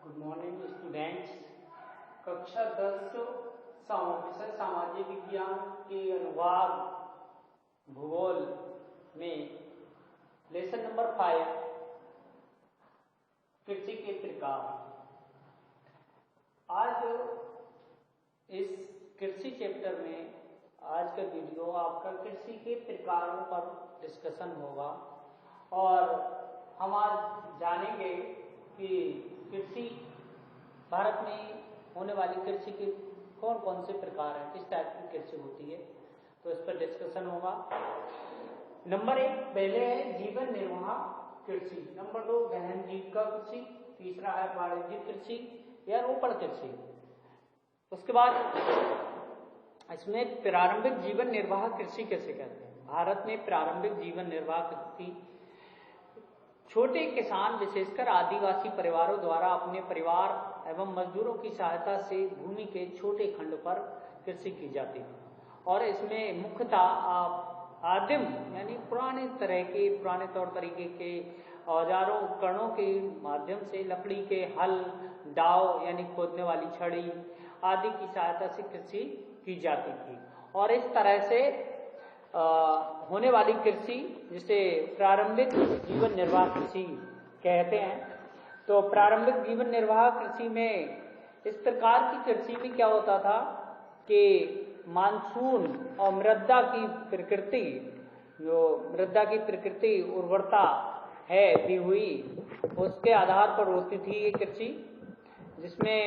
Good morning students. कक्षा 10 विषय सामाजिक विज्ञान के अनुवाद भूगोल में लेसन नंबर 5 कृषि के प्रकार। आज इस कृषि चैप्टर में आज का वीडियो आपका कृषि के प्रकारों पर डिस्कशन होगा और हम आज जानेंगे कि कृषि भारत में होने वाली कृषि के कौन कौन से प्रकार हैं, किस टाइप की कृषि होती है, तो इस पर डिस्कशन होगा। नंबर 1 पहले है जीवन निर्वाह कृषि, नंबर 2 गहन जीविका कृषि, तीसरा है वाणिज्यिक कृषि या रोपण कृषि। उसके बाद इसमें प्रारंभिक जीवन निर्वाह कृषि कैसे कहते हैं। भारत में प्रारंभिक जीवन निर्वाह कृषि छोटे किसान विशेषकर आदिवासी परिवारों द्वारा अपने परिवार एवं मजदूरों की सहायता से भूमि के छोटे खंड पर कृषि की जाती है और इसमें मुख्यतः आदिम यानी पुराने तौर तरीके के औजारों उपकरणों के माध्यम से लकड़ी के हल, दाव यानी खोदने वाली छड़ी आदि की सहायता से कृषि की जाती थी। और इस तरह से होने वाली कृषि जिसे प्रारंभिक जीवन निर्वाह कृषि कहते हैं। तो प्रारंभिक जीवन निर्वाह कृषि में इस प्रकार की कृषि में क्या होता था कि मानसून और मृदा की प्रकृति उर्वरता है दी हुई उसके आधार पर होती थी ये कृषि, जिसमें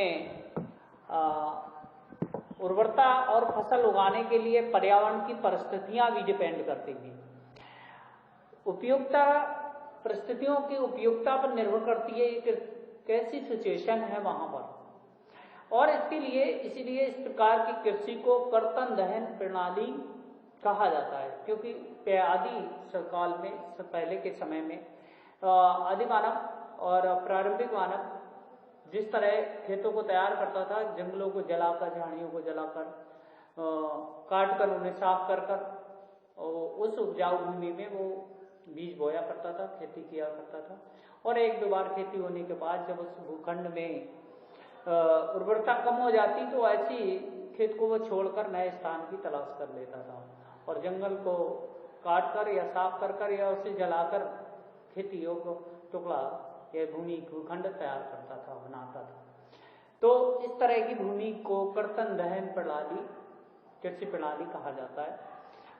उर्वरता और फसल उगाने के लिए पर्यावरण की परिस्थितियां भी डिपेंड करती थी। उपयोगिता परिस्थितियों की उपयोगिता पर निर्भर करती है कि कैसी सिचुएशन है वहां पर, और इसीलिए इस प्रकार की कृषि को कर्तन दहन प्रणाली कहा जाता है, क्योंकि आदि काल में पहले के समय में आदि मानव और प्रारंभिक मानव जिस तरह खेतों को तैयार करता था, जंगलों को जलाकर, झाड़ियों को जलाकर, काट कर उन्हें साफ कर उस उपजाऊ भूमि में वो बीज बोया करता था, खेती किया करता था। और 1-2 बार खेती होने के बाद जब उस भूखंड में उर्वरता कम हो जाती तो ऐसी खेत को वो छोड़कर नए स्थान की तलाश कर लेता था और जंगल को काट कर या साफ कर या उसे जलाकर खेती योग्य टुकड़ा या भूमि भूखंड तैयार करता था, बनाता था। तो इस तरह की भूमि को कर्तन दहन प्रणाली, कृषि प्रणाली कहा जाता है।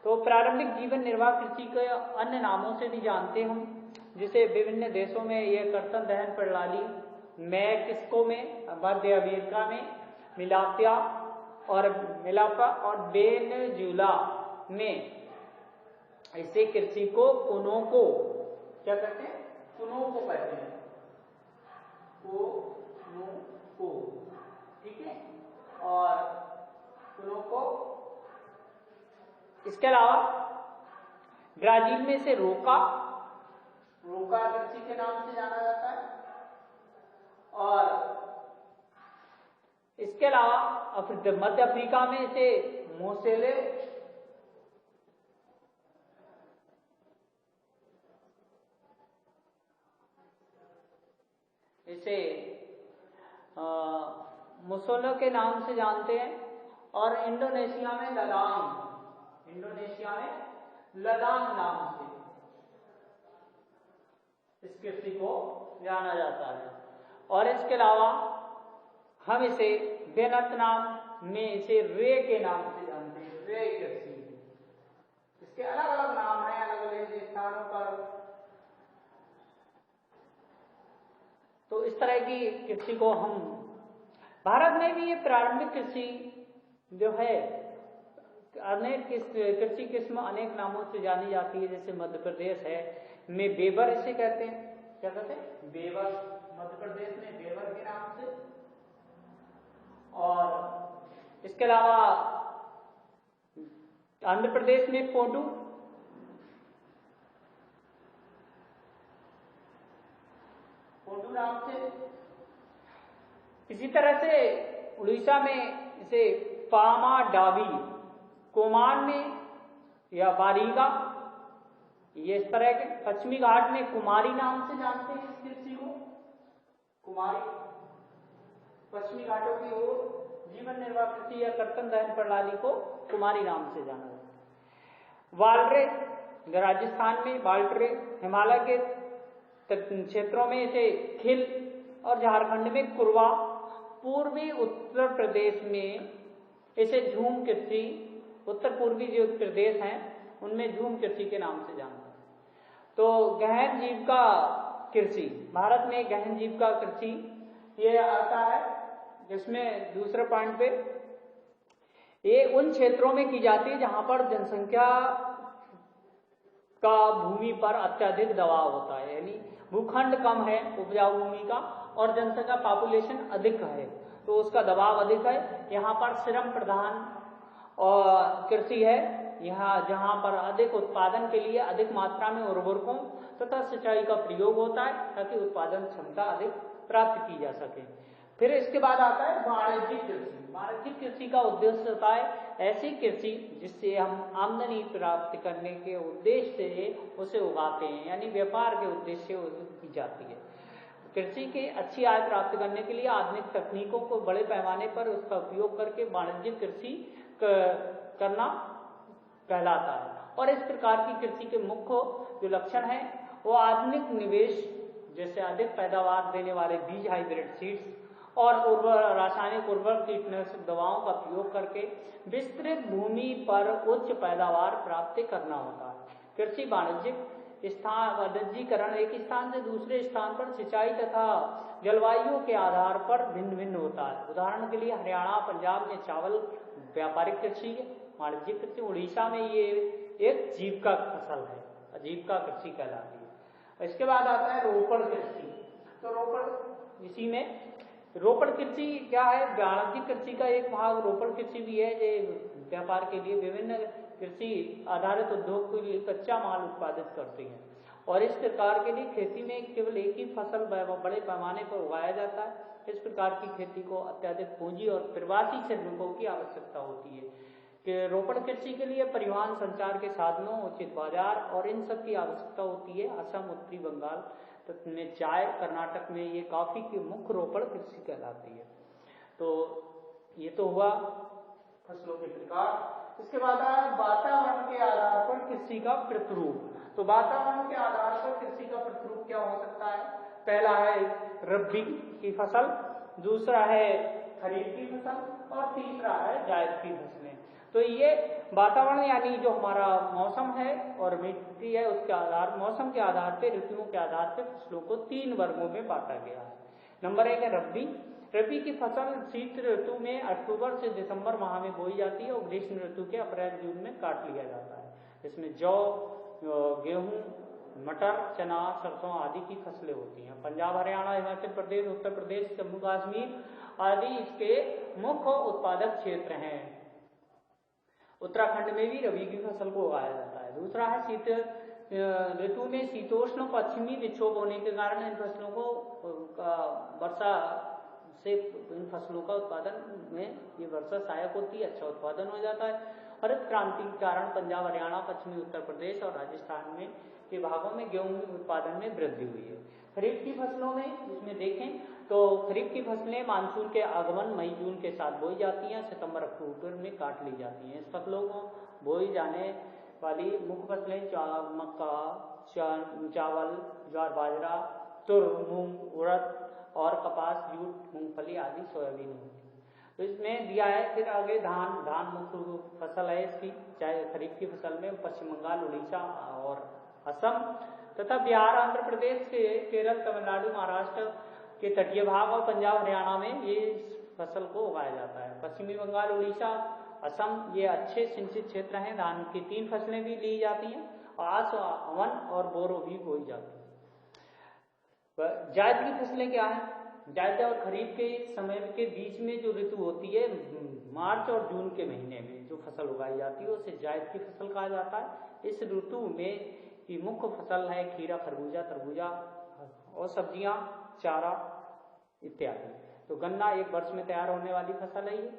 तो प्रारंभिक जीवन निर्वाह कृषि के अन्य नामों से भी जानते हम, जिसे विभिन्न देशों में यह कर्तन दहन प्रणाली मैक्सिको में, मध्य अमेरिका में मिलापा और वेनेजुएला में इसे कृषि को कुनोको क्या कहते हैं, कुनोको कहते हैं, कुनोको, ठीक है। और कुनोको, इसके अलावा ब्राजील में इसे रोका कृषि के नाम से जाना जाता है। और इसके अलावा मध्य अफ्रीका में इसे मोसेले, इसे मुसोलो के नाम से जानते हैं। और इंडोनेशिया में लदांग नाम से इस कृषि को जाना जाता है। और इसके अलावा हम इसे वियतनाम में इसे रे के नाम से जानते हैं, रे कृषि। इसके अलग अलग नाम हैं अलग अलग स्थानों पर। तो इस तरह की कृषि को हम भारत में भी ये प्रारंभिक कृषि जो है अनेक कृषि किस्म अनेक नामों से जानी जाती है। जैसे मध्य प्रदेश है में बेबर इसे कहते हैं, क्या कहते हैं, बेबर, मध्य प्रदेश में बेबर के नाम से। और इसके अलावा आंध्र प्रदेश में पोडू, नाम से। इसी तरह से उड़ीसा में इसे पामा डावी, कोमान में या बारीगा, ये इस तरह के। पश्चिमी घाट में कुमारी नाम से जानते हैं इस कृषि को, कुमारी। पश्चिमी घाटों की ओर जीवन निर्वाह कृषि या कर्तन दहन प्रणाली को कुमारी नाम से जाना जाता है। वालरे राजस्थान में बाल्टरे, हिमालय के क्षेत्रों में इसे खिल और झारखंड में कुरवा, पूर्वी उत्तर प्रदेश में इसे झूम कृषि, उत्तर पूर्वी जो प्रदेश हैं उनमें झूम कृषि के नाम से जानते हैं। तो गहन जीविका कृषि, भारत में गहन जीविका कृषि ये आता है, जिसमें दूसरे पॉइंट पे ये उन क्षेत्रों में की जाती है जहां पर जनसंख्या का भूमि पर अत्यधिक दबाव होता है, यानी भूखंड कम है उपजाऊ भूमि का और जनसंख्या पॉपुलेशन अधिक है तो उसका दबाव अधिक है। यहाँ पर श्रम प्रधान और कृषि है, यहाँ जहाँ पर अधिक उत्पादन के लिए अधिक मात्रा में उर्वरकों तथा सिंचाई का प्रयोग होता है ताकि उत्पादन क्षमता अधिक प्राप्त की जा सके। फिर इसके बाद आता है वाणिज्यिक कृषि। वाणिज्यिक कृषि का उद्देश्य होता है ऐसी कृषि जिससे हम आमदनी प्राप्त करने के उद्देश्य से उसे उगाते हैं, यानी व्यापार के उद्देश्य से की जाती है। कृषि की अच्छी आय प्राप्त करने के लिए आधुनिक तकनीकों को बड़े पैमाने पर उसका उपयोग करके वाणिज्यिक कृषि करना कहलाता है। और इस प्रकार की कृषि के मुख्य जो लक्षण है वो आधुनिक निवेश, जैसे अधिक पैदावार देने वाले बीज, हाइब्रिड सीड्स और रासायनिक उर्वरक कीटनाशक दवाओं का प्रयोग करके विस्तृत भूमि पर उच्च पैदावार प्राप्त करना होता है। कृषि वाणिज्यिक वाणिज्यीकरण एक स्थान से दूसरे स्थान पर सिंचाई तथा जलवायु के आधार पर भिन्न भिन्न होता है। उदाहरण के लिए हरियाणा, पंजाब में चावल व्यापारिक कृषि है, वाणिज्यिक कृषि। उड़ीसा में ये एक जीविका फसल है, जीविका कृषि कहलाती है। इसके बाद आता है रोपण कृषि। तो रोपण, इसी में रोपण कृषि क्या है, वाणिज्यिक कृषि का एक भाग रोपण कृषि भी है जो व्यापार के लिए विभिन्न कृषि आधारित उद्योग के लिए कच्चा माल उत्पादित करती है। और इस प्रकार के लिए खेती में केवल एक ही फसल बड़े पैमाने पर उगाया जाता है। इस प्रकार की खेती को अत्यधिक पूंजी और प्रवासी श्रमिकों की आवश्यकता होती है कि रोपण कृषि के लिए परिवहन, संचार के साधनों, उचित बाजार और इन सब की आवश्यकता होती है। असम, उत्तरी बंगाल में चाय, कर्नाटक में ये कॉफी की मुख्य रोपण कृषि कहलाती है। तो ये तो हुआ फसलों के प्रकार। इसके बाद आया वातावरण के आधार पर कृषि का प्रतिरूप। तो वातावरण के आधार पर कृषि का प्रतिरूप क्या हो सकता है? पहला है रबी की फसल, दूसरा है खरीफ की फसल और तीसरा है जायद की फसलें। तो ये वातावरण यानी जो हमारा मौसम है और मिट्टी है उसके आधार, मौसम के आधार पे, ऋतुओं के आधार पे फसलों को 3 वर्गों में बांटा गया है। नंबर 1 है रबी। रबी की फसल शीत ऋतु में अक्टूबर से दिसंबर माह में बोई जाती है और ग्रीष्म ऋतु के अप्रैल जून में काट लिया जाता है। इसमें जौ, गेहूं, मटर, चना, सरसों आदि की फसलें होती हैं। पंजाब, हरियाणा, हिमाचल प्रदेश, उत्तर प्रदेश, जम्मू कश्मीर आदि इसके मुख्य उत्पादक क्षेत्र हैं। उत्तराखंड में भी रबी की फसल को उगाया जाता है। दूसरा है शीत ऋतु में शीतोष्ण पश्चिमी विक्षोभ होने के कारण इन फसलों को वर्षा से इन फसलों का उत्पादन में ये वर्षा सहायक होती है, अच्छा उत्पादन हो जाता है। हरित क्रांति के कारण पंजाब, हरियाणा, पश्चिमी उत्तर प्रदेश और राजस्थान में के भागों में गेहूं के उत्पादन में वृद्धि हुई है। खरीफ की फसलों में इसमें देखें तो खरीफ की फसलें मानसून के आगमन मई जून के साथ बोई जाती हैं, सितंबर अक्टूबर में काट ली जाती हैं। इस फसलों को बोई जाने वाली मुख्य फसलें मक्का, चावल, ज्वार, बाजरा, तुर, मूंग, उड़द और कपास, जूट, मूंगफली आदि, सोयाबीन होती है। तो इसमें दिया है। फिर आगे धान मुख्य फसल है इसकी, चाहे खरीफ की फसल में पश्चिम बंगाल, उड़ीसा और असम तथा बिहार, आंध्र प्रदेश, केरल, तमिलनाडु, महाराष्ट्र के तटीय भाग और पंजाब, हरियाणा में ये फसल को उगाया जाता है। पश्चिमी बंगाल, उड़ीसा, असम ये अच्छे सिंचित क्षेत्र हैं। धान की 3 फसलें भी ली जाती हैं, आस, अमन और बोरो भी बोई जाती है। जायद की फसलें क्या है? जायद और खरीफ के समय के बीच में जो ऋतु होती है, मार्च और जून के महीने में जो फसल उगाई जाती है उसे जायद की फसल कहा जाता है। इस ऋतु में की मुख्य फसल है खीरा, खरबूजा, तरबूजा और सब्जियां, चारा इत्यादि। तो गन्ना एक वर्ष में तैयार होने वाली फसल है ये।